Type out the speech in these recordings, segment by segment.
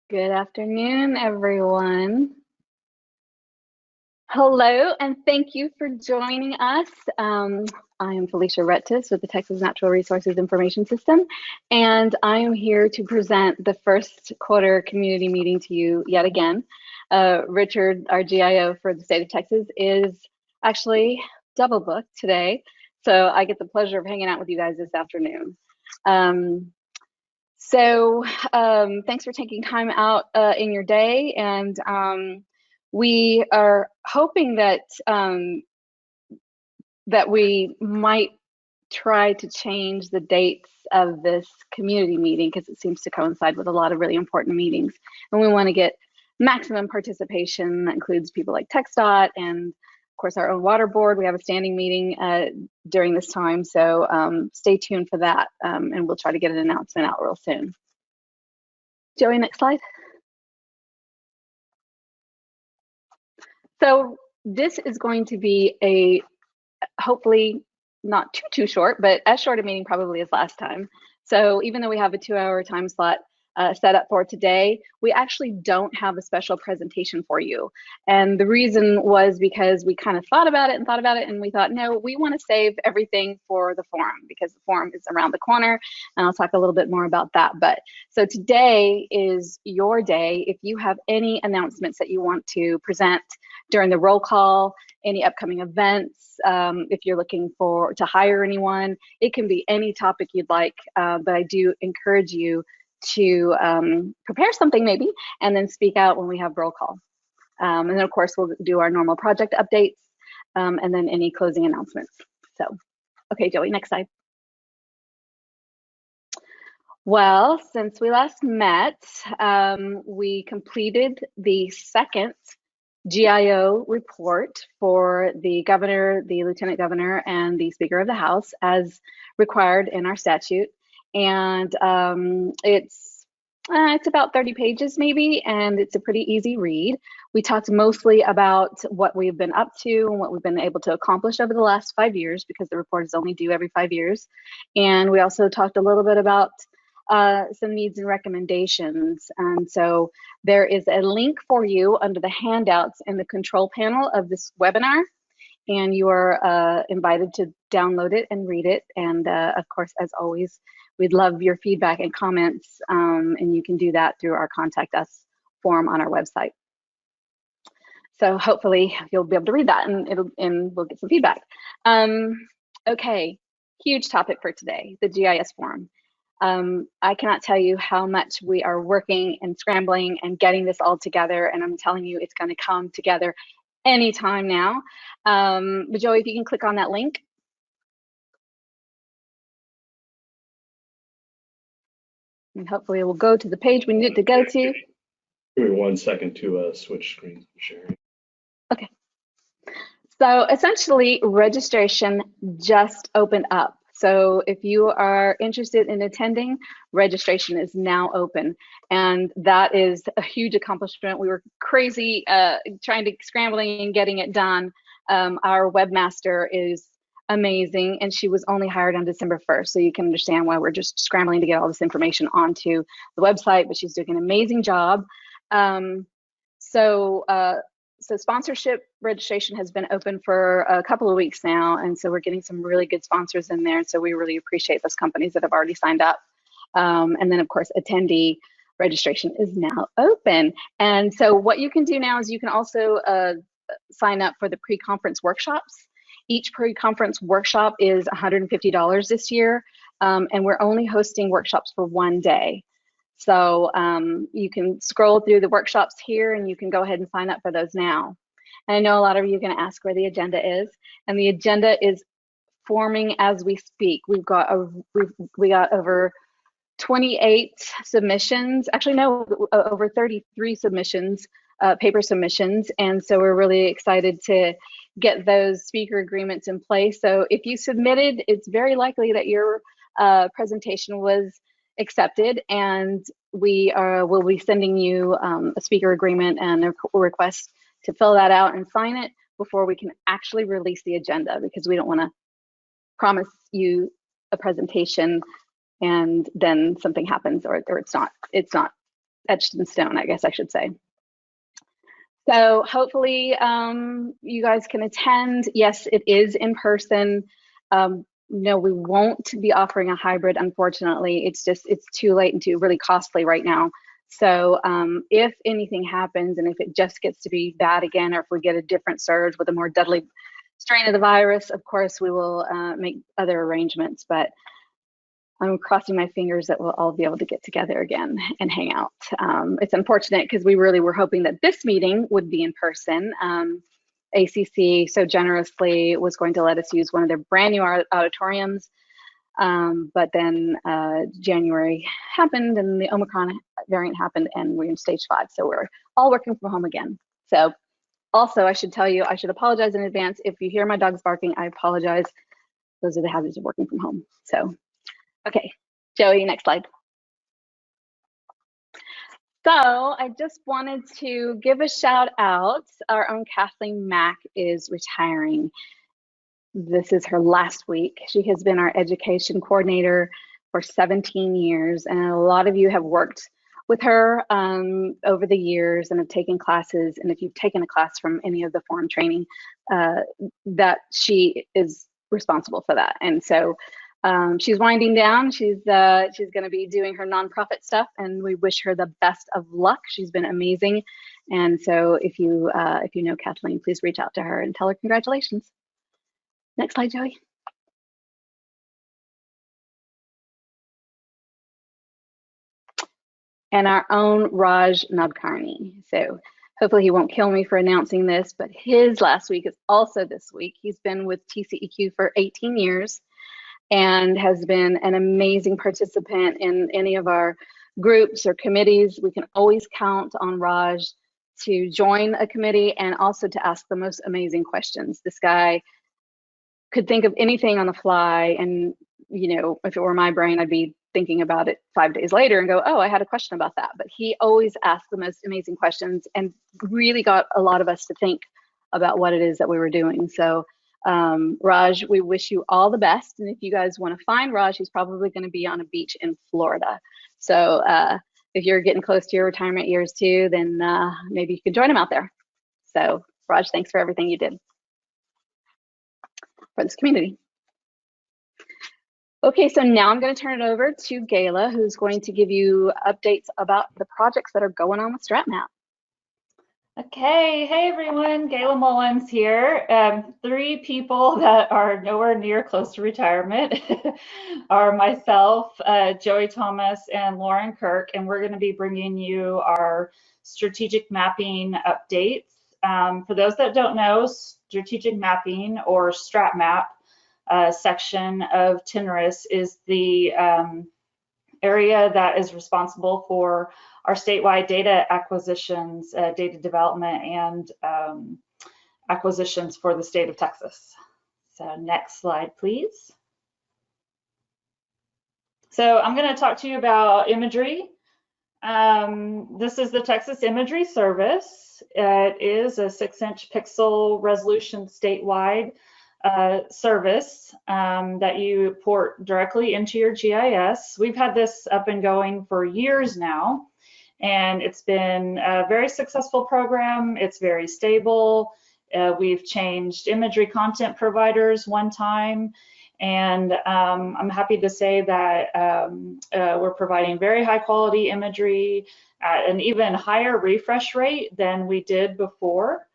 Good afternoon, everyone. Hello, and thank you for joining us. I am Felicia Rettis with the Texas Natural Resources Information System, and I am here to present the first quarter community meeting to you yet again. Richard, our GIO for the state of Texas, is actually double booked today, so I get the pleasure of hanging out with you guys this afternoon. Thanks for taking time out in your day, and we are hoping that that we might try to change the dates of this community meeting because it seems to coincide with a lot of really important meetings, and we want to get maximum participation. That includes people like TxDOT and of course our own water board. We have a standing meeting during this time, so stay tuned for that, and we'll try to get an announcement out real soon. Joey, next slide. So this is going to be a hopefully not too short, but as short a meeting probably as last time. So even though we have a 2-hour time slot set up for today, we actually don't have a special presentation for you. And the reason was because we kind of thought about it, and we thought, no, we want to save everything for the forum because the forum is around the corner, and I'll talk a little bit more about that. But so today is your day. If you have any announcements that you want to present during the roll call, any upcoming events, if you're looking to hire anyone, it can be any topic you'd like, but I do encourage you to prepare something maybe and then speak out when we have roll call. And then of course we'll do our normal project updates and then any closing announcements. So, okay, Joey, next slide. Well, since we last met, we completed the second GIO report for the governor, the lieutenant governor, and the Speaker of the House as required in our statute. And it's about 30 pages maybe, and it's a pretty easy read. We talked mostly about what we've been up to and what we've been able to accomplish over the last 5 years, because the report is only due every 5 years. And we also talked a little bit about some needs and recommendations. And so there is a link for you under the handouts in the control panel of this webinar, and you are invited to download it and read it. And of course, as always, we'd love your feedback and comments, and you can do that through our Contact Us form on our website. So hopefully you'll be able to read that, and we'll get some feedback. Okay, huge topic for today, the GIS Forum. I cannot tell you how much we are working and scrambling and getting this all together, and I'm telling you it's going to come together anytime now. But Joey, if you can click on that link. And hopefully we'll go to the page we need it to go to. Give me 1 second to switch screens for sharing. Okay. So essentially, registration just opened up. So if you are interested in attending, registration is now open. And that is a huge accomplishment. We were crazy scrambling and getting it done. Our webmaster is amazing, and she was only hired on December 1st. So you can understand why we're just scrambling to get all this information onto the website, but she's doing an amazing job. So sponsorship registration has been open for a couple of weeks now, and so we're getting some really good sponsors in there. So we really appreciate those companies that have already signed up. And then of course, attendee registration is now open. And so what you can do now is you can also sign up for the pre-conference workshops. Each pre-conference workshop is $150 this year, and we're only hosting workshops for 1 day. So you can scroll through the workshops here, and you can go ahead and sign up for those now. And I know a lot of you are going to ask where the agenda is, and the agenda is forming as we speak. We got over 28 submissions, actually no, over 33 submissions, paper submissions, and so we're really excited to get those speaker agreements in place. So if you submitted, it's very likely that your presentation was accepted, and we will be sending you a speaker agreement and a request to fill that out and sign it before we can actually release the agenda, because we don't want to promise you a presentation and then something happens or it's not etched in stone, I guess I should say. So hopefully you guys can attend. Yes, it is in person. No, we won't be offering a hybrid, unfortunately. It's too late and too really costly right now. So if anything happens and if it just gets to be bad again, or if we get a different surge with a more deadly strain of the virus, of course, we will make other arrangements. But I'm crossing my fingers that we'll all be able to get together again and hang out. It's unfortunate because we really were hoping that this meeting would be in person. ACC so generously was going to let us use one of their brand new auditoriums, but then January happened and the Omicron variant happened and we're in stage 5. So we're all working from home again. So also I should tell you, I should apologize in advance. If you hear my dogs barking, I apologize. Those are the hazards of working from home. So. Okay, Joey, next slide. So I just wanted to give a shout out. Our own Kathleen Mack is retiring. This is her last week. She has been our education coordinator for 17 years, and a lot of you have worked with her over the years and have taken classes. And if you've taken a class from any of the forum training, that she is responsible for that. And so she's winding down. She's going to be doing her nonprofit stuff, and we wish her the best of luck. She's been amazing, and so if you know Kathleen, please reach out to her and tell her congratulations. Next slide, Joey. And our own Raj Nadkarni. So hopefully he won't kill me for announcing this, but his last week is also this week. He's been with TCEQ for 18 years. And has been an amazing participant in any of our groups or committees. We can always count on Raj to join a committee and also to ask the most amazing questions. This guy could think of anything on the fly, and you know, if it were my brain, I'd be thinking about it 5 days later and go, oh, I had a question about that. But he always asked the most amazing questions and really got a lot of us to think about what it is that we were doing. So Raj, we wish you all the best. And if you guys want to find Raj, he's probably going to be on a beach in Florida. So if you're getting close to your retirement years too, then maybe you can join him out there. So Raj, thanks for everything you did for this community. Okay, so now I'm going to turn it over to Gayla, who's going to give you updates about the projects that are going on with StratMap. Okay, hey everyone, Gayla Mullins here. 3 people that are nowhere near close to retirement are myself, Joey Thomas, and Lauren Kirk, and we're going to be bringing you our strategic mapping updates. For those that don't know, strategic mapping or StratMap section of TNRIS is the area that is responsible for our statewide data acquisitions, data development, and acquisitions for the state of Texas. So next slide, please. So I'm going to talk to you about Imagery. This is the Texas Imagery Service. It is a 6-inch pixel resolution statewide service that you port directly into your GIS. We've had this up and going for years now, and it's been a very successful program. It's very stable. We've changed imagery content providers one time, and I'm happy to say that we're providing very high quality imagery at an even higher refresh rate than we did before.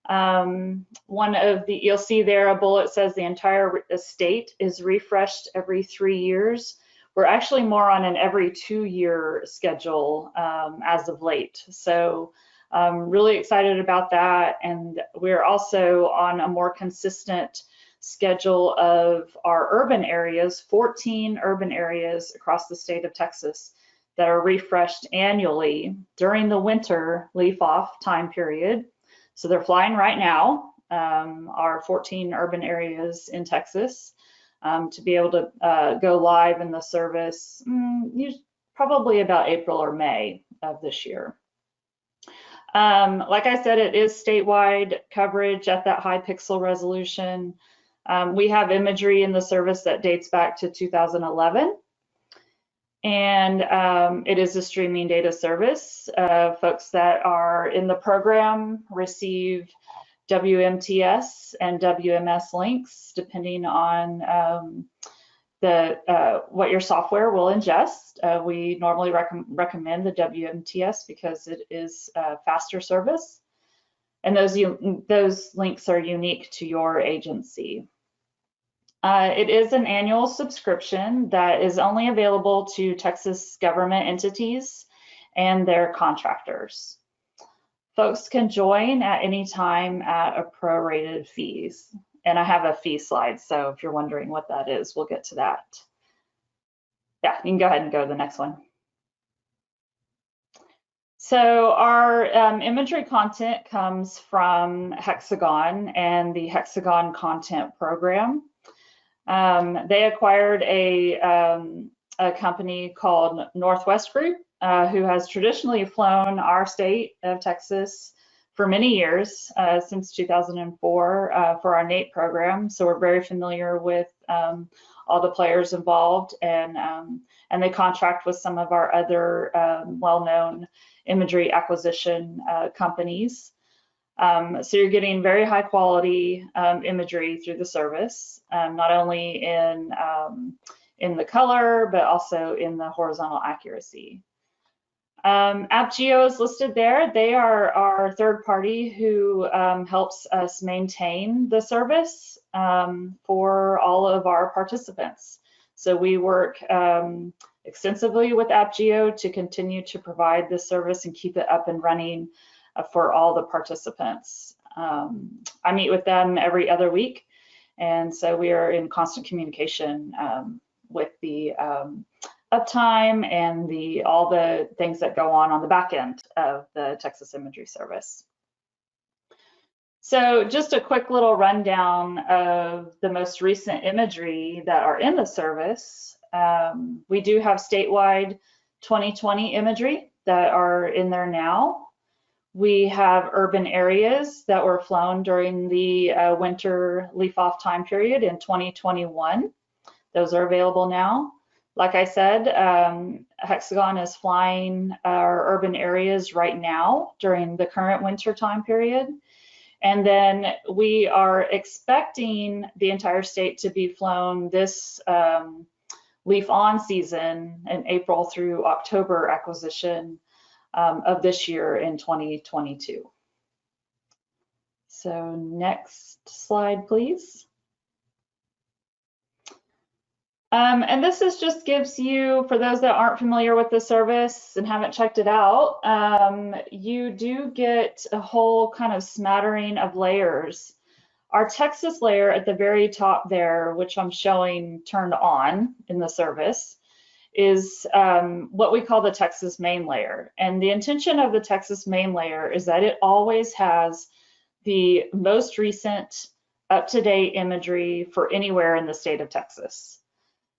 One of the, you'll see there a bullet says the entire estate is refreshed every 3 years. We're actually more on an every 2-year schedule as of late. So I'm really excited about that. And we're also on a more consistent schedule of our urban areas, 14 urban areas across the state of Texas that are refreshed annually during the winter leaf off time period. So they're flying right now, our 14 urban areas in Texas, to be able to go live in the service probably about April or May of this year. Like I said, it is statewide coverage at that high pixel resolution. We have imagery in the service that dates back to 2011. And it is a streaming data service. Folks that are in the program receive WMTS and WMS links depending on what your software will ingest. We normally recommend the WMTS because it is a faster service, and those links are unique to your agency. It is an annual subscription that is only available to Texas government entities and their contractors. Folks can join at any time at a prorated fees. And I have a fee slide, so if you're wondering what that is, we'll get to that. Yeah, you can go ahead and go to the next one. So our imagery content comes from Hexagon and the Hexagon Content Program. They acquired a company called Northwest Group, who has traditionally flown our state of Texas for many years, since 2004, for our NATE program. So we're very familiar with all the players involved, and they contract with some of our other well-known imagery acquisition companies. So you're getting very high quality imagery through the service, not only in the color, but also in the horizontal accuracy. AppGeo is listed there. They are our third party who helps us maintain the service for all of our participants. So we work extensively with AppGeo to continue to provide this service and keep it up and running for all the participants. I meet with them every other week, and so we are in constant communication with the uptime and all the things that go on the back end of the Texas Imagery Service. So just a quick little rundown of the most recent imagery that are in the service. We do have statewide 2020 imagery that are in there now. We have urban areas that were flown during the winter leaf-off time period in 2021. Those are available now. Like I said, Hexagon is flying our urban areas right now during the current winter time period. And then we are expecting the entire state to be flown this leaf-on season in April through October acquisition of this year in 2022. So next slide, please. And this just gives you, for those that aren't familiar with the service and haven't checked it out, you do get a whole kind of smattering of layers. Our Texas layer at the very top there, which I'm showing turned on in the service, is what we call the Texas main layer. And the intention of the Texas main layer is that it always has the most recent up-to-date imagery for anywhere in the state of Texas.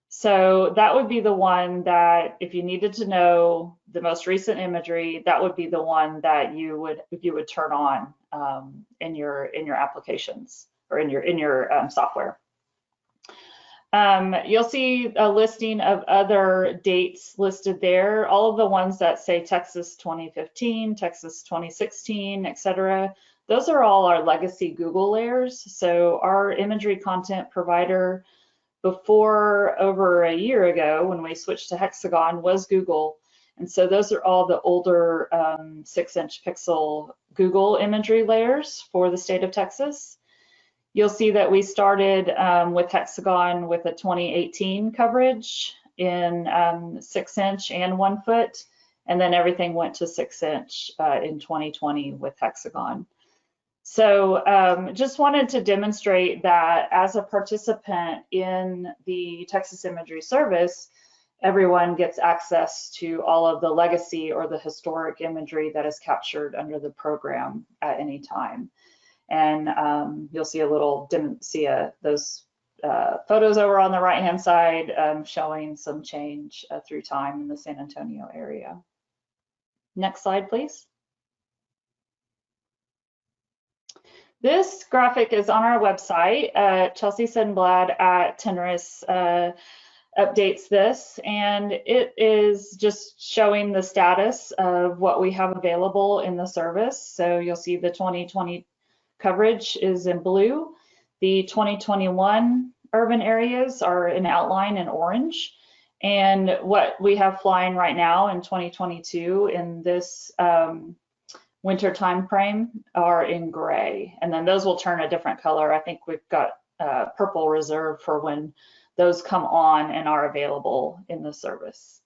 So that would be the one that, if you needed to know the most recent imagery, that would be the one that you would turn on in your applications or in your software. You'll see a listing of other dates listed there. All of the ones that say Texas 2015, Texas 2016, etc. Those are all our legacy Google layers. So our imagery content provider before over a year ago, when we switched to Hexagon, was Google. And so those are all the older 6-inch pixel Google imagery layers for the state of Texas. You'll see that we started with Hexagon with a 2018 coverage in 6-inch and 1 foot, and then everything went to 6-inch in 2020 with Hexagon. So just wanted to demonstrate that as a participant in the Texas Imagery Service, everyone gets access to all of the legacy or the historic imagery that is captured under the program at any time. And you'll see those photos over on the right-hand side showing some change through time in the San Antonio area. Next slide, please. This graphic is on our website, Chelsea Sundblad at Tenris updates this, and it is just showing the status of what we have available in the service. So you'll see the 2020 coverage is in blue. The 2021 urban areas are in outline in orange. And what we have flying right now in 2022 in this winter time frame are in gray. And then those will turn a different color. I think we've got purple reserved for when those come on and are available in the service.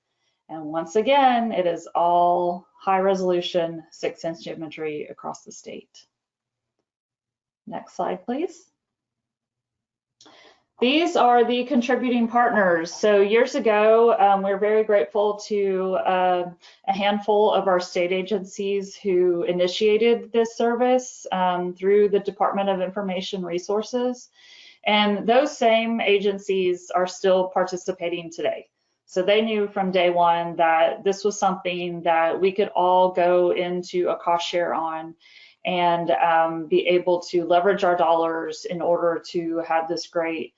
And once again, it is all high resolution 6-inch imagery across the state. Next slide, please. These are the contributing partners. So years ago, we're very grateful to a handful of our state agencies who initiated this service through the Department of Information Resources. And those same agencies are still participating today. So they knew from day one that this was something that we could all go into a cost share on and be able to leverage our dollars in order to have this great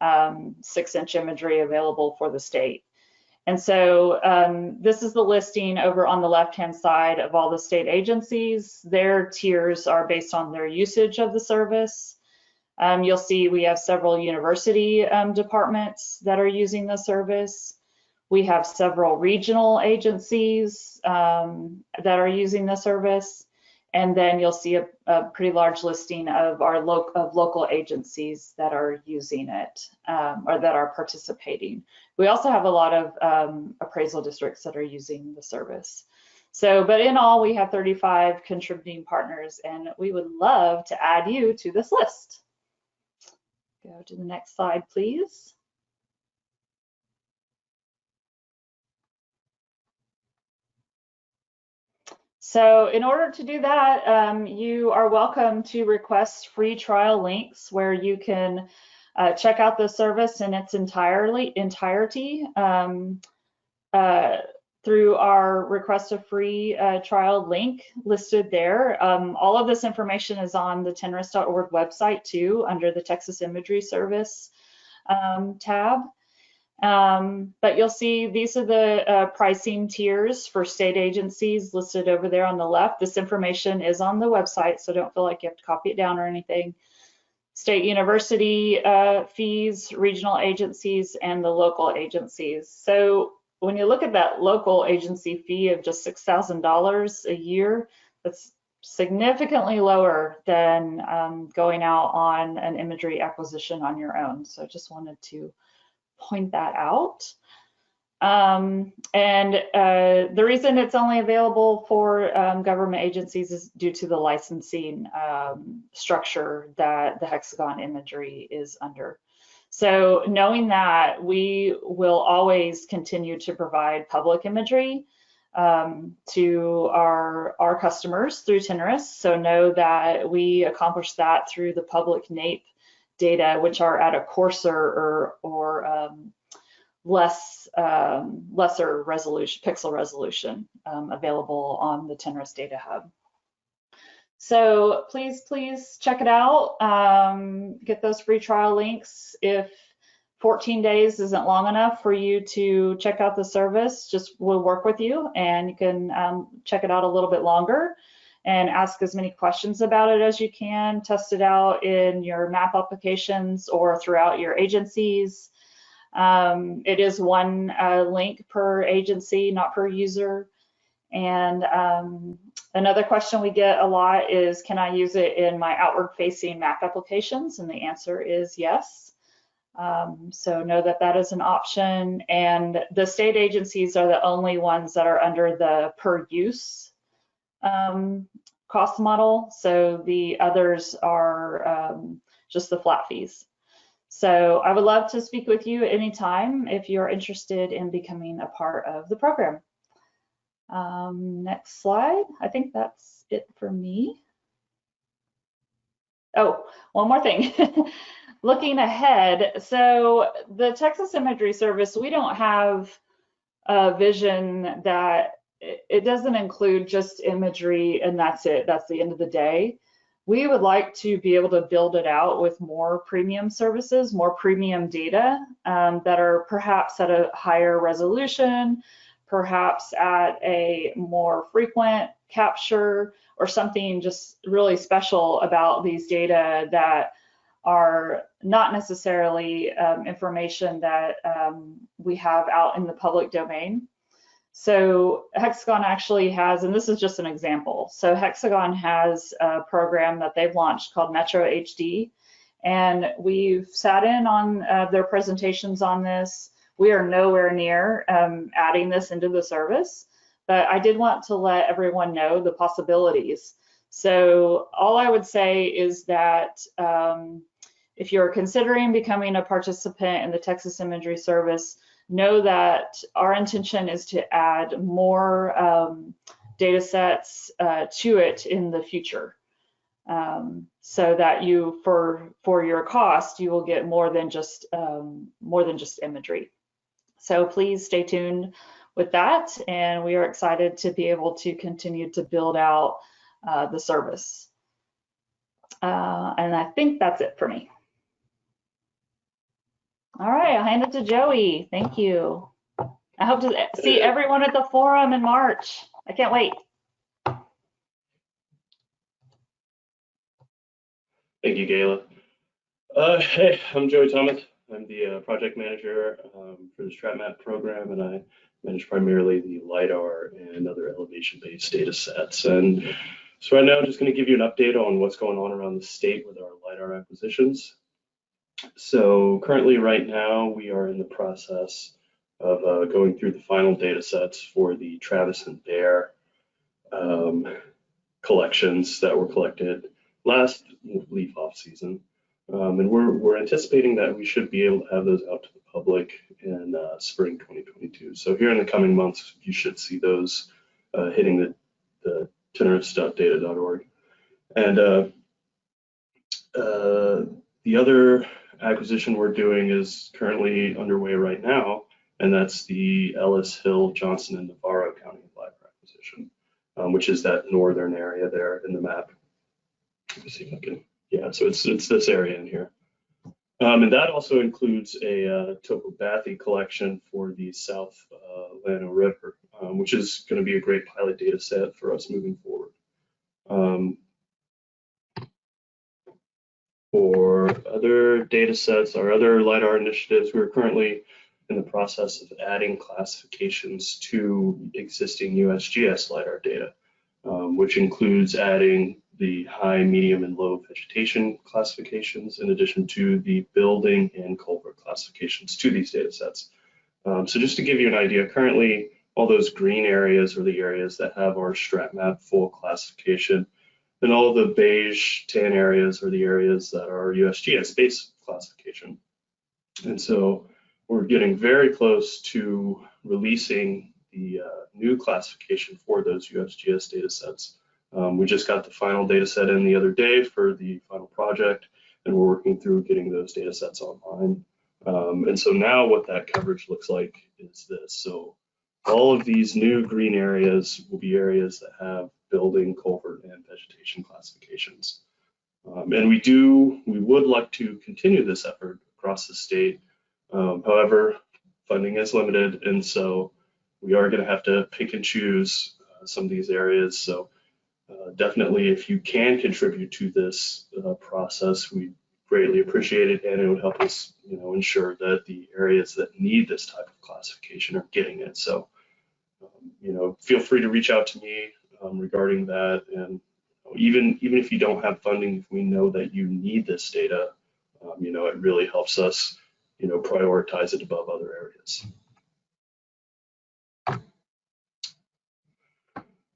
6-inch imagery available for the state. And so this is the listing over on the left-hand side of all the state agencies. Their tiers are based on their usage of the service. You'll see we have several university departments that are using the service. We have several regional agencies that are using the service. And then you'll see a pretty large listing of our local agencies that are using it or that are participating. We also have a lot of appraisal districts that are using the service. So, but in all, we have 35 contributing partners, and we would love to add you to this list. Go to the next slide, please. So in order to do that, you are welcome to request free trial links where you can check out the service in its entirety through our request a free trial link listed there. All of this information is on the tenris.org website too, under the Texas Imagery Service tab. But you'll see these are the pricing tiers for state agencies listed over there on the left. This information is on the website, so don't feel like you have to copy it down or anything. State university fees, regional agencies, and the local agencies. So when you look at that local agency fee of just $6,000 a year, that's significantly lower than going out on an imagery acquisition on your own. So I just wanted to point that out. The reason it's only available for government agencies is due to the licensing structure that the hexagon imagery is under. So knowing that, we will always continue to provide public imagery to our customers through Tenris. So know that we accomplish that through the public NAEP data, which are at a coarser or lesser resolution, pixel resolution available on the Tenris Data Hub. So please check it out. Get those free trial links. If 14 days isn't long enough for you to check out the service, we'll work with you and you can check it out a little bit longer and ask as many questions about it as you can. Test it out in your map applications or throughout your agencies. It is one link per agency, not per user. And another question we get a lot is, can I use it in my outward facing map applications? And the answer is yes. So know that that is an option. And the state agencies are the only ones that are under the per use cost model. So the others are just the flat fees. So I would love to speak with you anytime if you're interested in becoming a part of the program. Next slide. I think that's it for me. Oh, one more thing. Looking ahead, so the Texas Imagery Service, we don't have a vision that it doesn't include just imagery and that's it. That's the end of the day. we would like to be able to build it out with more premium services, more premium data that are perhaps at a higher resolution, perhaps at a more frequent capture, or something just really special about these data that are not necessarily information that we have out in the public domain. So Hexagon actually has, and this is just an example, so Hexagon has a program that they've launched called Metro HD, and we've sat in on their presentations on this. We are nowhere near adding this into the service, but I did want to let everyone know the possibilities. So all I would say is that if you're considering becoming a participant in the Texas Imagery Service, know that our intention is to add more data sets to it in the future, so that you, for your cost, you will get more than just imagery. So please stay tuned with that, and we are excited to be able to continue to build out the service. And I think that's it for me. All right, I'll hand it to Joey. Thank you. I hope to see everyone at the forum in March. I can't wait. Thank you, Gayla. Hey, I'm Joey Thomas. I'm the project manager for the StratMap program, and I manage primarily the Lidar and other elevation-based data sets. And so right now, I'm just going to give you an update on what's going on around the state with our Lidar acquisitions. So currently, right now, we are in the process of going through the final data sets for the Travis and Bear collections that were collected last leaf-off season. And we're anticipating that we should be able to have those out to the public in spring 2022. So here in the coming months, you should see those hitting the tenor.data.org. And the other acquisition we're doing is currently underway right now, and that's the Ellis, Hill, Johnson, and Navarro County Lidar acquisition, which is that northern area there in the map. Let's see if I can, yeah, so it's this area in here. And that also includes a topobathy collection for the South Llano River, which is going to be a great pilot data set for us moving forward. For other data sets or other LiDAR initiatives, we're currently in the process of adding classifications to existing USGS LiDAR data, which includes adding the high, medium, and low vegetation classifications, in addition to the building and culvert classifications to these data sets. So just to give you an idea, currently all those green areas are the areas that have our StratMap full classification, and all the beige tan areas are the areas that are USGS base classification. And so we're getting very close to releasing the new classification for those USGS data sets. We just got the final data set in the other day for the final project, and we're working through getting those data sets online. And so now what that coverage looks like is this. So all of these new green areas will be areas that have building, culvert, and vegetation classifications. And we would like to continue this effort across the state. However, funding is limited, and so we are going to have to pick and choose some of these areas. So definitely, if you can contribute to this process, we greatly appreciate it, and it would help us, ensure that the areas that need this type of classification are getting it. So, feel free to reach out to me regarding that, and even if you don't have funding, if we know that you need this data, it really helps us, prioritize it above other areas.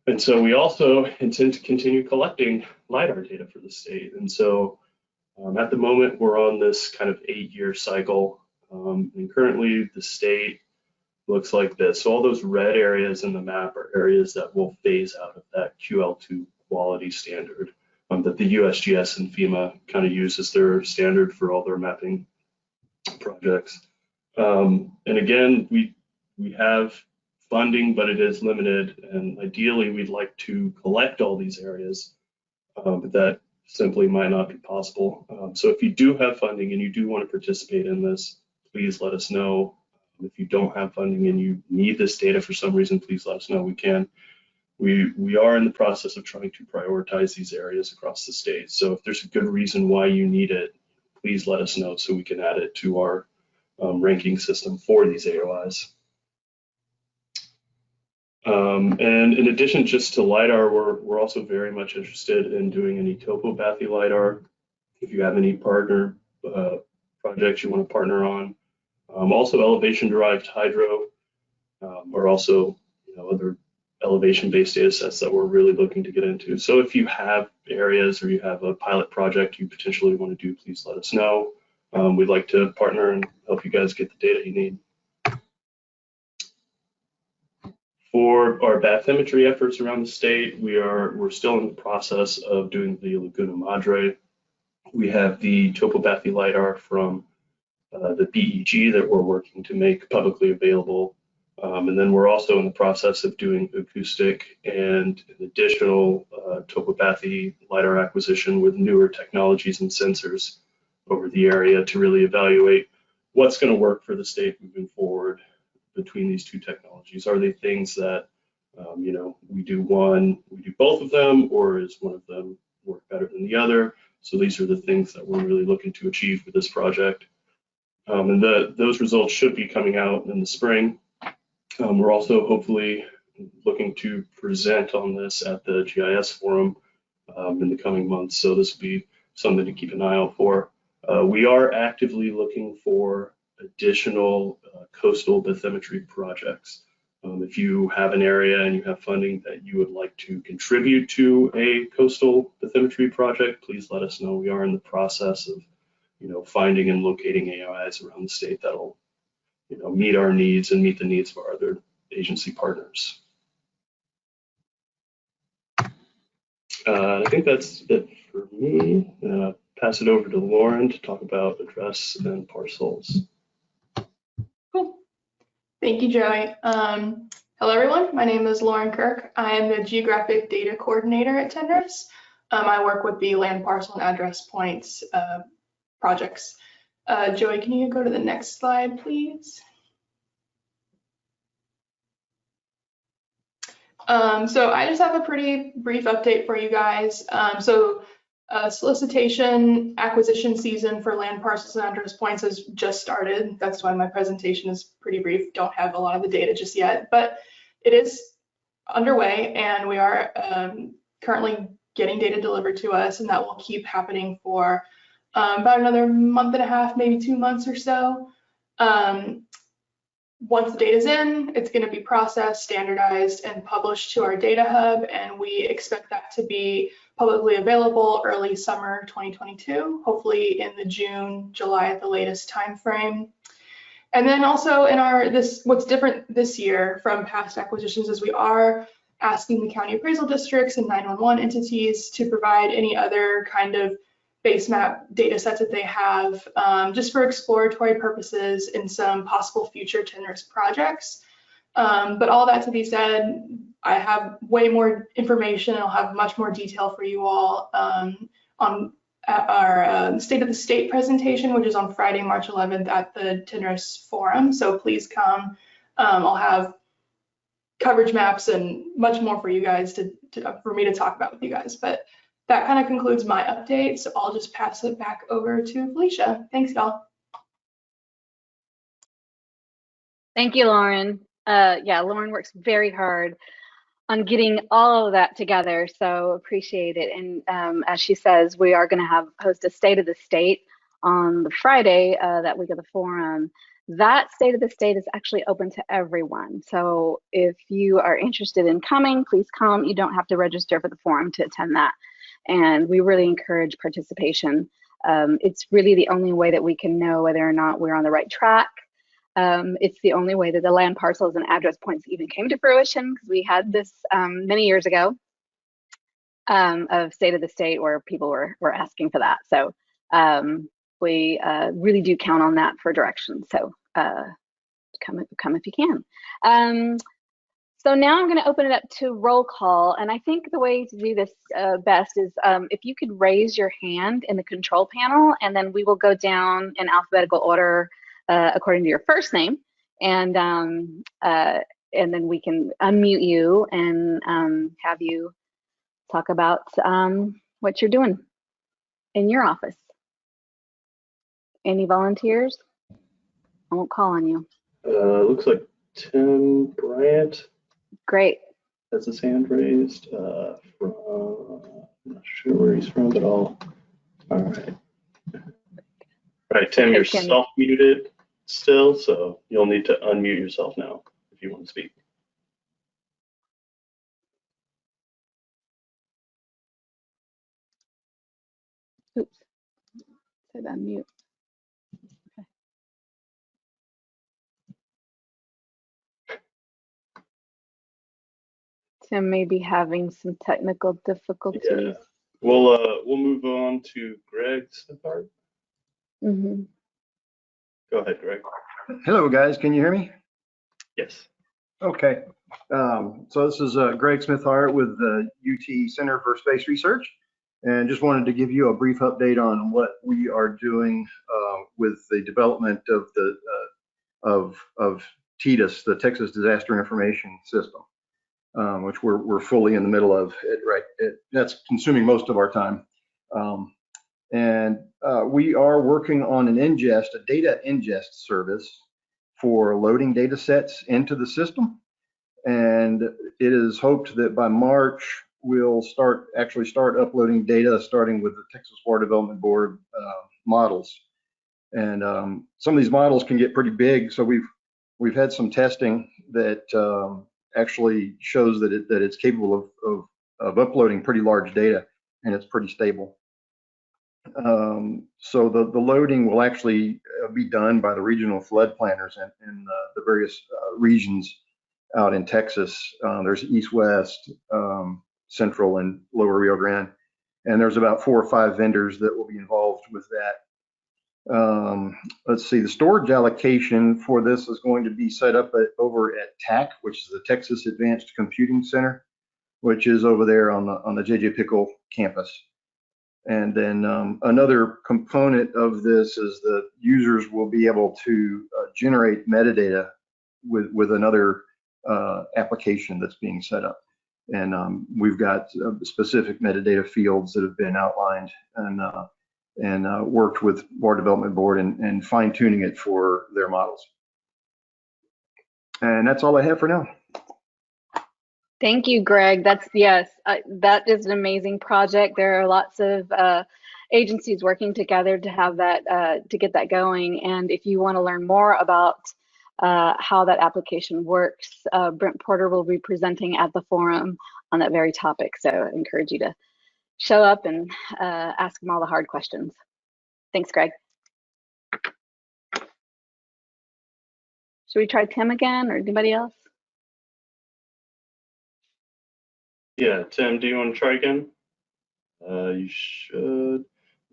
And so we also intend to continue collecting LiDAR data for the state. And so at the moment, we're on this kind of 8-year cycle. And currently the state looks like this. So all those red areas in the map are areas that will phase out of that QL2 quality standard that the USGS and FEMA kind of use as their standard for all their mapping projects. And again, we have funding, but it is limited, and ideally we'd like to collect all these areas, but that simply might not be possible. So if you do have funding and you do want to participate in this, please let us know. If you don't have funding and you need this data for some reason, please let us know. We are in the process of trying to prioritize these areas across the state. So if there's a good reason why you need it, please let us know so we can add it to our ranking system for these AOIs. And in addition just to LiDAR, we're also very much interested in doing any topobathy LiDAR. If you have any partner projects you want to partner on, also elevation-derived hydro, or also other elevation-based data sets that we're really looking to get into. So if you have areas or you have a pilot project you potentially want to do, please let us know. We'd like to partner and help you guys get the data you need. For our bathymetry efforts around the state, we're still in the process of doing the Laguna Madre. We have the topobathy LiDAR from the BEG that we're working to make publicly available. And then we're also in the process of doing acoustic and an additional topobathy LiDAR acquisition with newer technologies and sensors over the area to really evaluate what's going to work for the state moving forward between these two technologies. Are they things that, we do both of them, or is one of them work better than the other? So these are the things that we're really looking to achieve with this project. And those results should be coming out in the spring. We're also hopefully looking to present on this at the GIS Forum in the coming months. So this will be something to keep an eye out for. We are actively looking for additional coastal bathymetry projects. If you have an area and you have funding that you would like to contribute to a coastal bathymetry project, please let us know. We are in the process of, finding and locating AOIs around the state that'll, meet our needs and meet the needs of our other agency partners. I think that's it for me. Pass it over to Lauren to talk about address and parcels. Cool. Thank you, Joey. Hello, everyone. My name is Lauren Kirk. I am the Geographic Data Coordinator at TNRIS. I work with the land parcel and address points projects. Joey, can you go to the next slide, please? So I just have a pretty brief update for you guys. Solicitation acquisition season for land parcels and address points has just started. That's why my presentation is pretty brief. Don't have a lot of the data just yet, but it is underway, and we are currently getting data delivered to us, and that will keep happening for about another month and a half, maybe 2 months or so. Once the data is in, it's going to be processed, standardized, and published to our data hub, and we expect that to be publicly available early summer 2022, hopefully in the June, July at the latest timeframe. And then also in what's different this year from past acquisitions is we are asking the county appraisal districts and 911 entities to provide any other kind of base map data sets that they have just for exploratory purposes in some possible future TNRIS projects. But all that to be said, I have way more information. I'll have much more detail for you all on our State of the State presentation, which is on Friday, March 11th at the TNRIS Forum. So please come. I'll have coverage maps and much more for you guys for me to talk about with you guys. But that kind of concludes my update. So I'll just pass it back over to Felicia. Thanks, y'all. Thank you, Lauren. Yeah, Lauren works very hard on getting all of that together, so appreciate it. And as she says, we are going to host a State of the State on the Friday that week of the forum. That State of the State is actually open to everyone. So if you are interested in coming, please come. You don't have to register for the forum to attend that. And we really encourage participation. It's really the only way that we can know whether or not we're on the right track. It's the only way that the land parcels and address points even came to fruition, because we had this many years ago of State of the State where people were asking for that. So we really do count on that for direction. So come if you can. So now I'm going to open it up to roll call, and I think the way to do this best is if you could raise your hand in the control panel, and then we will go down in alphabetical order according to your first name, and then we can unmute you and have you talk about what you're doing in your office. Any volunteers? I won't call on you. Looks like Tim Bryant Great. has his hand raised. From, I'm not sure where he's from at all. All right. All right, Tim, you're self-muted still, so you'll need to unmute yourself now if you want to speak. Oops. Said unmute. Okay. Tim may be having some technical difficulties. Yeah. We'll move on to Greg Smithart. Mm-hmm. Go ahead, Greg. Hello, guys. Can you hear me? Yes. Okay. So this is Greg Smithart with the UT Center for Space Research, and just wanted to give you a brief update on what we are doing with the development of the of TDIS, the Texas Disaster Information System, which we're fully in the middle of it. Right, that's consuming most of our time. We are working on a data ingest service for loading data sets into the system. And it is hoped that by March, we'll actually start uploading data, starting with the Texas Water Development Board models. And some of these models can get pretty big. So we've had some testing that actually shows that it's capable of uploading pretty large data, and it's pretty stable. So the loading will actually be done by the regional flood planners in the various regions out in Texas. There's East, West, Central, and Lower Rio Grande. And there's about 4 or 5 vendors that will be involved with that. Let's see, the storage allocation for this is going to be set up over at TAC, which is the Texas Advanced Computing Center, which is over there on the J.J. Pickle campus. And then another component of this is the users will be able to generate metadata with another application that's being set up. And we've got specific metadata fields that have been outlined and worked with Water Development Board and fine tuning it for their models. And that's all I have for now. Thank you, Greg. Yes, that is an amazing project. There are lots of agencies working together to have that, to get that going. And if you want to learn more about how that application works, Brent Porter will be presenting at the forum on that very topic. So I encourage you to show up and ask him all the hard questions. Thanks, Greg. Should we try Tim again or anybody else? Yeah, Tim, do you want to try again? You should. Looks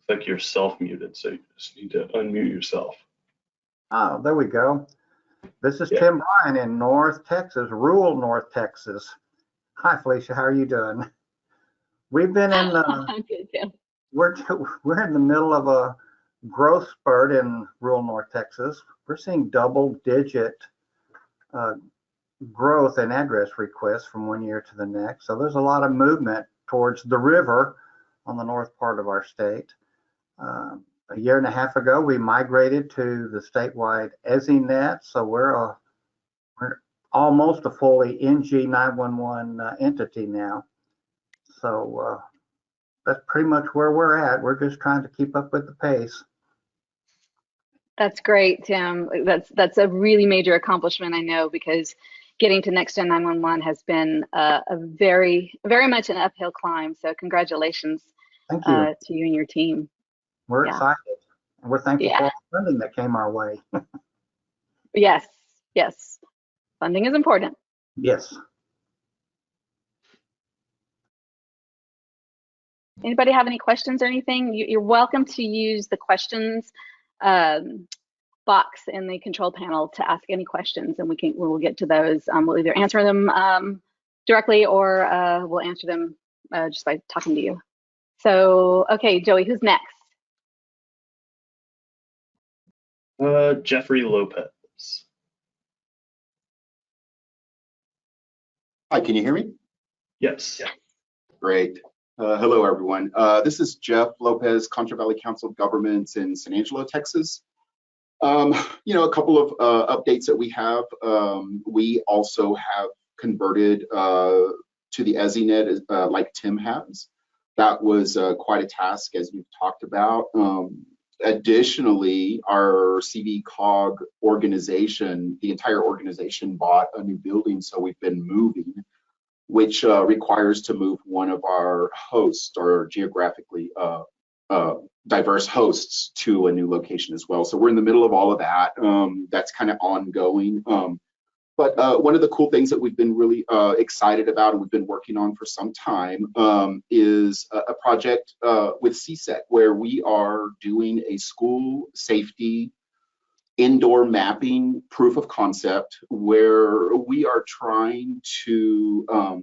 like you're self-muted, so you just need to unmute yourself. Oh, there we go. This is Tim Bryan in North Texas, rural North Texas. Hi, Felicia. How are you doing? We've been in I'm good, Tim. we're in the middle of a growth spurt in rural North Texas. We're seeing double-digit growth in address requests from one year to the next. So there's a lot of movement towards the river on the north part of our state. A year and a half ago, we migrated to the statewide EZNet, so we're almost a fully NG 911 entity now. So that's pretty much where we're at. We're just trying to keep up with the pace. That's great, Tim. That's a really major accomplishment, I know, because getting to Next Gen 911 has been a very much an uphill climb. So congratulations Thank you. To you and your team. We're excited. And we're thankful for all the funding that came our way. Yes. Funding is important. Yes. Anybody have any questions or anything? You're welcome to use the questions box in the control panel to ask any questions, and we'll get to those. We'll either answer them directly, or we'll answer them just by talking to you. So, okay, Joey, who's next? Jeffrey Lopez. Hi, can you hear me? Yes. Great. Hello, everyone. This is Jeff Lopez, Contra Valley Council of Governments in San Angelo, Texas. A couple of updates that we have. We also have converted to the EZNet like Tim has. That was quite a task, as we've talked about. Additionally, our CVCOG organization, the entire organization bought a new building, so we've been moving, which requires to move one of our hosts, or geographically diverse hosts, to a new location as well. So we're in the middle of all of that. That's kind of ongoing. But one of the cool things that we've been really excited about and we've been working on for some time is a project with CSEC, where we are doing a school safety indoor mapping proof of concept, where we are trying to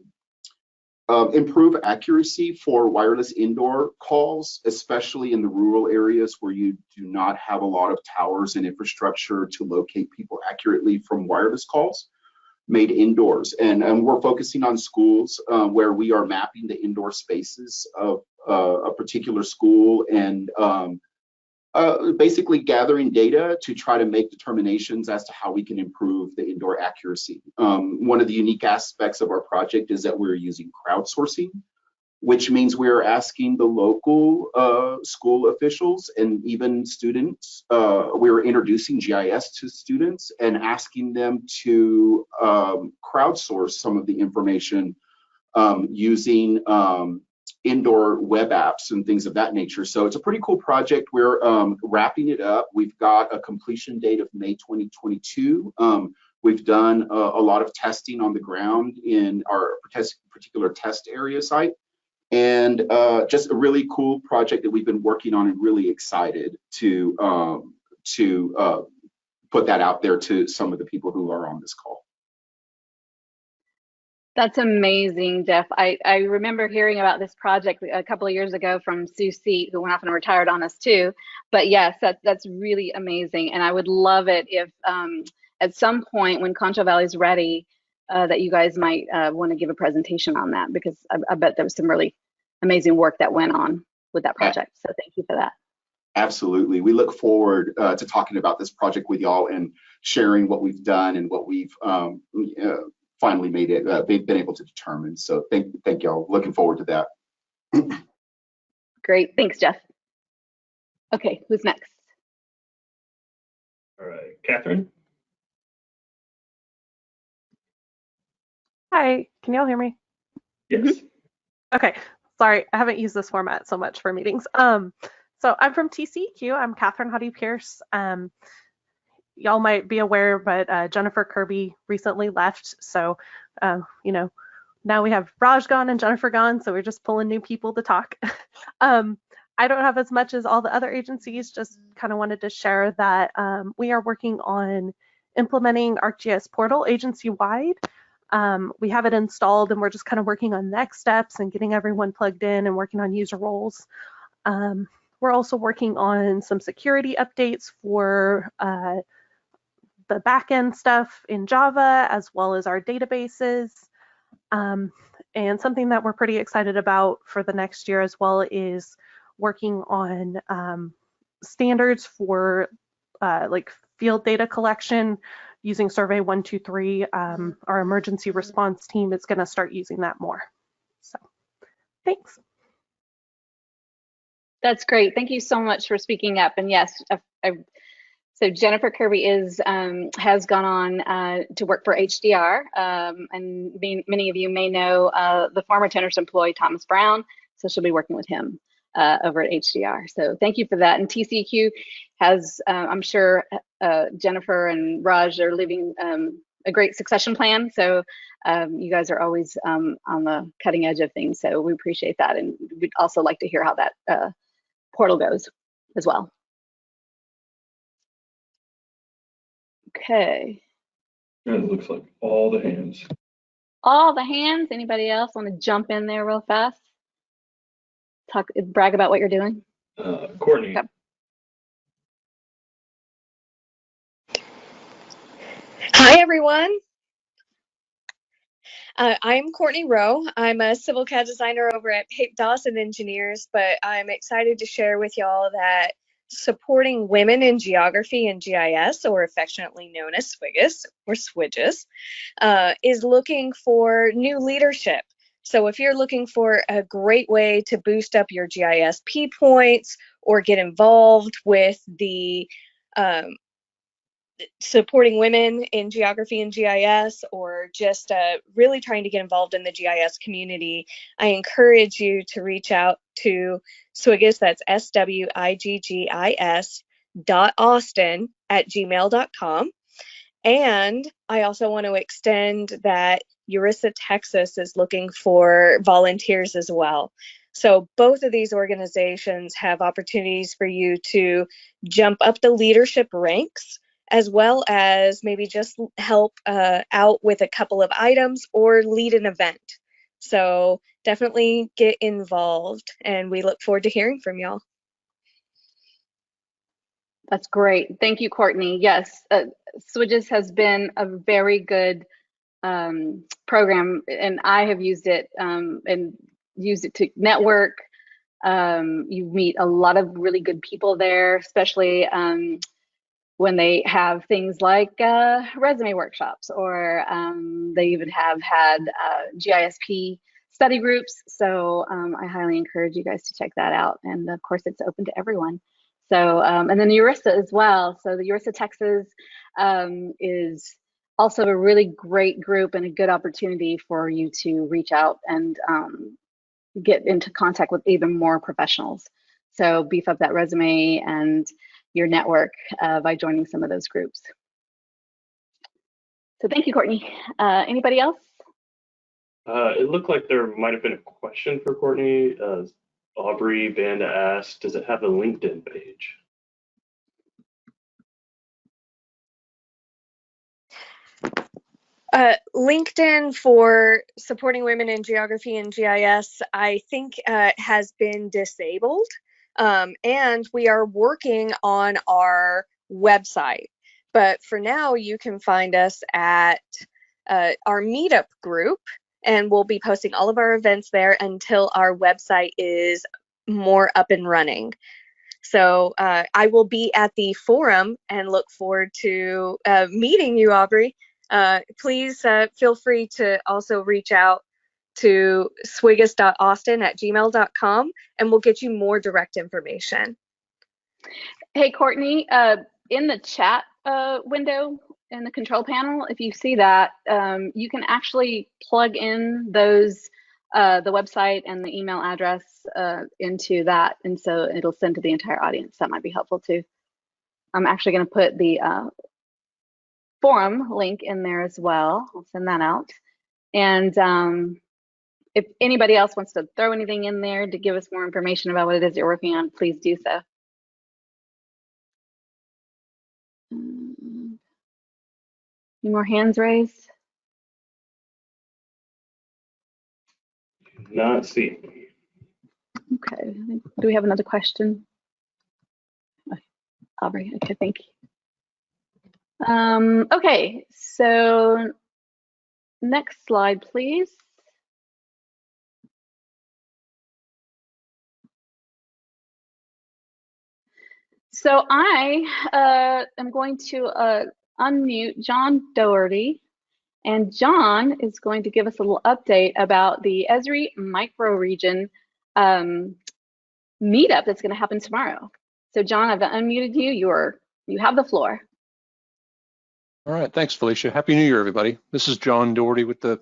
improve accuracy for wireless indoor calls, especially in the rural areas where you do not have a lot of towers and infrastructure to locate people accurately from wireless calls made indoors. And we're focusing on schools where we are mapping the indoor spaces of a particular school, and basically gathering data to try to make determinations as to how we can improve the indoor accuracy. One of the unique aspects of our project is that we're using crowdsourcing, which means we're asking the local school officials and even students. We're introducing GIS to students and asking them to crowdsource some of the information using indoor web apps and things of that nature. So it's a pretty cool project. We're wrapping it up. We've got a completion date of May 2022. We've done a lot of testing on the ground in our particular test area site, and just a really cool project that we've been working on, and really excited to put that out there to some of the people who are on this call. That's amazing, Jeff. I remember hearing about this project a couple of years ago from Sue Seat, who went off and retired on us too. But yes, that's really amazing. And I would love it if at some point when Concho Valley's ready, that you guys might want to give a presentation on that, because I bet there was some really amazing work that went on with that project. So thank you for that. Absolutely. We look forward to talking about this project with y'all and sharing what we've done and what we've finally made it, been able to determine. So thank y'all. Looking forward to that. Great. Thanks, Jeff. Okay, who's next? All right, Catherine. Hi, can y'all hear me? Yes. Okay, sorry, I haven't used this format so much for meetings. So I'm from TCEQ. I'm Catherine Hottie-Pierce. Y'all might be aware, but Jennifer Kirby recently left. So, now we have Raj gone and Jennifer gone. So we're just pulling new people to talk. I don't have as much as all the other agencies, just kind of wanted to share that we are working on implementing ArcGIS portal agency-wide. We have it installed and we're just kind of working on next steps and getting everyone plugged in and working on user roles. We're also working on some security updates for the backend stuff in Java, as well as our databases. And something that we're pretty excited about for the next year as well is working on standards for like field data collection using Survey 123. Our emergency response team is going to start using that more. So thanks. That's great. Thank you so much for speaking up. And yes, so Jennifer Kirby has gone on to work for HDR, and many of you may know the former Tenors employee Thomas Brown, so she'll be working with him over at HDR. So thank you for that. And TCEQ has, I'm sure Jennifer and Raj are leaving a great succession plan. So you guys are always on the cutting edge of things. So we appreciate that. And we'd also like to hear how that portal goes as well. Okay. It looks like all the hands. All the hands. Anybody else want to jump in there real fast? Brag about what you're doing. Courtney. Yep. Hi, everyone. I'm Courtney Rowe. I'm a civil CAD designer over at Pape Dawson Engineers, but I'm excited to share with y'all that supporting women in geography and GIS, or affectionately known as SWGIS or SWIGIS, is looking for new leadership. So if you're looking for a great way to boost up your GISP points or get involved with the supporting women in geography and GIS, or just really trying to get involved in the GIS community, I encourage you to reach out to SWGIS, that's SWIGGIS.Austin@gmail.com. And I also want to extend that URISA Texas is looking for volunteers as well. So both of these organizations have opportunities for you to jump up the leadership ranks, as well as maybe just help out with a couple of items or lead an event. So definitely get involved, and we look forward to hearing from y'all. That's great. Thank you, Courtney. Yes, SWIGIS has been a very good program, and I have used it and used it to network. You meet a lot of really good people there, especially when they have things like resume workshops, or they even have had GISP study groups. So I highly encourage you guys to check that out. And of course, it's open to everyone. So, and then the URISA as well. So the URISA Texas is also a really great group and a good opportunity for you to reach out and get into contact with even more professionals. So beef up that resume and your network by joining some of those groups. So thank you, Courtney. Anybody else? It looked like there might have been a question for Courtney. Aubrey Banda asked, does it have a LinkedIn page? LinkedIn for supporting women in geography and GIS, I think has been disabled, and we are working on our website. But for now, you can find us at our meetup group, and we'll be posting all of our events there until our website is more up and running. So I will be at the forum and look forward to meeting you, Aubrey. Please feel free to also reach out to swigis.austin@gmail.com, and we'll get you more direct information. Hey, Courtney, in the chat window in the control panel, if you see that, you can actually plug in those, the website and the email address into that, and so it'll send to the entire audience. That might be helpful too. I'm actually going to put the forum link in there as well. I'll send that out. And if anybody else wants to throw anything in there to give us more information about what it is you're working on, please do so. Any more hands raised? Not see. Okay. Do we have another question? Aubrey. Okay, thank you. Okay, so next slide, please. So I am going to unmute John Doherty, and John is going to give us a little update about the Esri microregion meetup that's going to happen tomorrow. So John, I've unmuted you. You have the floor. All right, thanks, Felicia. Happy New Year, everybody. This is John Doherty with the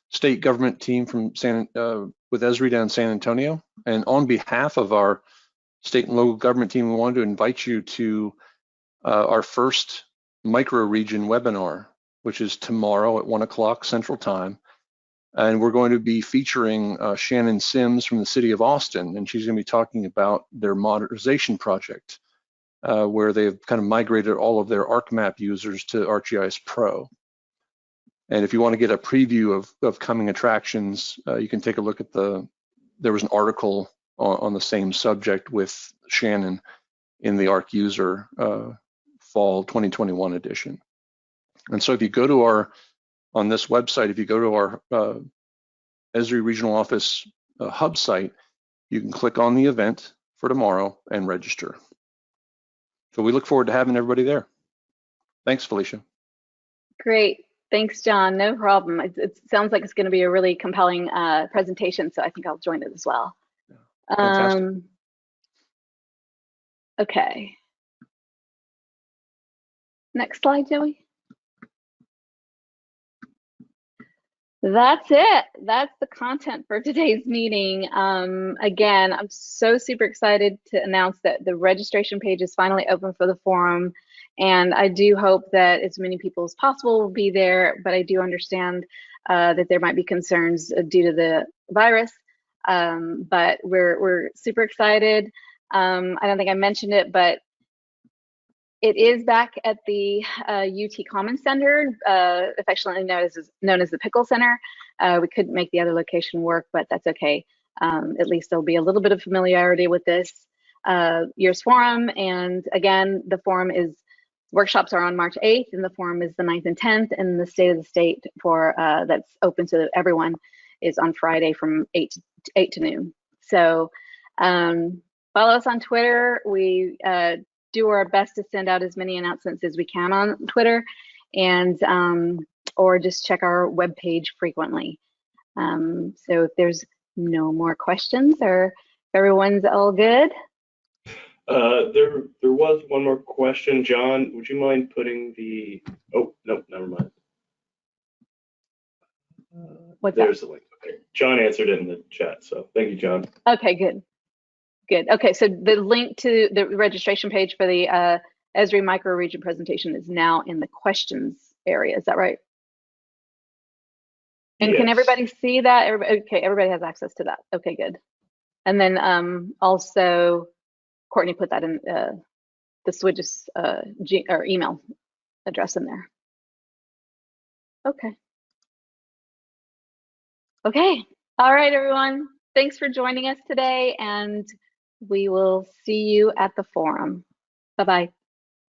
state government team from with Esri down in San Antonio. And on behalf of our state and local government team, we wanted to invite you to our first micro-region webinar, which is tomorrow at 1 o'clock Central Time. And we're going to be featuring Shannon Sims from the city of Austin, and she's going to be talking about their modernization project. where they've kind of migrated all of their ArcMap users to ArcGIS Pro. And if you want to get a preview of coming attractions, you can take a look at there was an article on the same subject with Shannon in the Arc User Fall 2021 edition. And so if you go to on this website, if you go to our Esri Regional Office hub site, you can click on the event for tomorrow and register. So we look forward to having everybody there. Thanks, Felicia. Great. Thanks, John. No problem. It sounds like it's going to be a really compelling presentation, so I think I'll join it as well. Fantastic. Okay. Next slide, Joey. That's it. That's the content for today's meeting. Again, I'm so super excited to announce that the registration page is finally open for the forum. And I do hope that as many people as possible will be there, but I do understand that there might be concerns due to the virus. But we're super excited. I don't think I mentioned it, but it is back at the UT Commons Center, affectionately known as the Pickle Center. We couldn't make the other location work, but that's okay. At least there'll be a little bit of familiarity with this year's forum. And again, the forum workshops are on March 8th, and the forum is the 9th and 10th, and the State of the State that's open to everyone is on Friday from 8 to noon. So follow us on Twitter. We do our best to send out as many announcements as we can on Twitter, and or just check our webpage frequently. So if there's no more questions, or if everyone's all good. There was one more question. John, would you mind putting the, oh, no, never mind. There's the link. Okay. John answered it in the chat, so thank you, John. Okay, good. Good. Okay, so the link to the registration page for the Esri microregion presentation is now in the questions area. Is that right? And yes. Can everybody see that? Okay, everybody has access to that. Okay, good. And then also, Courtney put that in the Swidge's email address in there. Okay. Okay. All right, everyone. Thanks for joining us today, and we will see you at the forum. Bye-bye.